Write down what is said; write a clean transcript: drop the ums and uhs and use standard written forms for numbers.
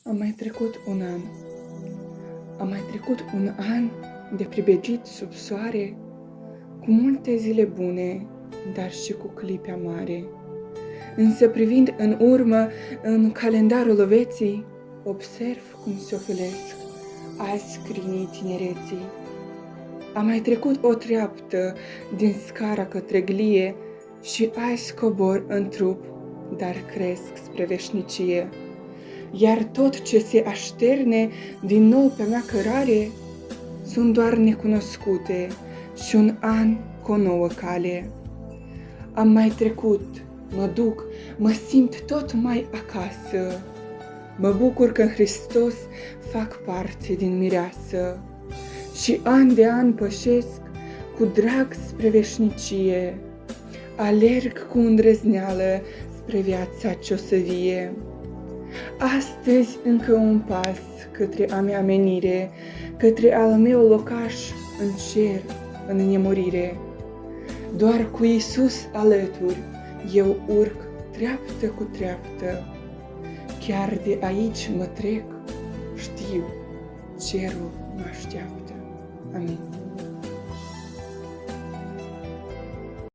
A mai trecut un an. A mai trecut un an de pribegit sub soare, cu multe zile bune, dar și cu clipe amare. Însă privind în urmă, în calendarul vieții, observ cum se ofilesc azi scrinii tinereții. A mai trecut o treaptă din scara către glie și azi cobor în trup, dar cresc spre veșnicie. Iar tot ce se așterne din nou pe mea cărare sunt doar necunoscute și un an cu o nouă cale. Am mai trecut, mă duc, mă simt tot mai acasă. Mă bucur că în Hristos fac parte din mireasă și an de an pășesc cu drag spre veșnicie. Alerg cu îndrăzneală spre viața ce-o să vie. Astăzi încă un pas către a mea menire, către al meu locaș în cer, în nemurire. Doar cu Iisus alături eu urc treaptă cu treaptă. Chiar de aici mă trec, știu, cerul mă așteaptă. Amin.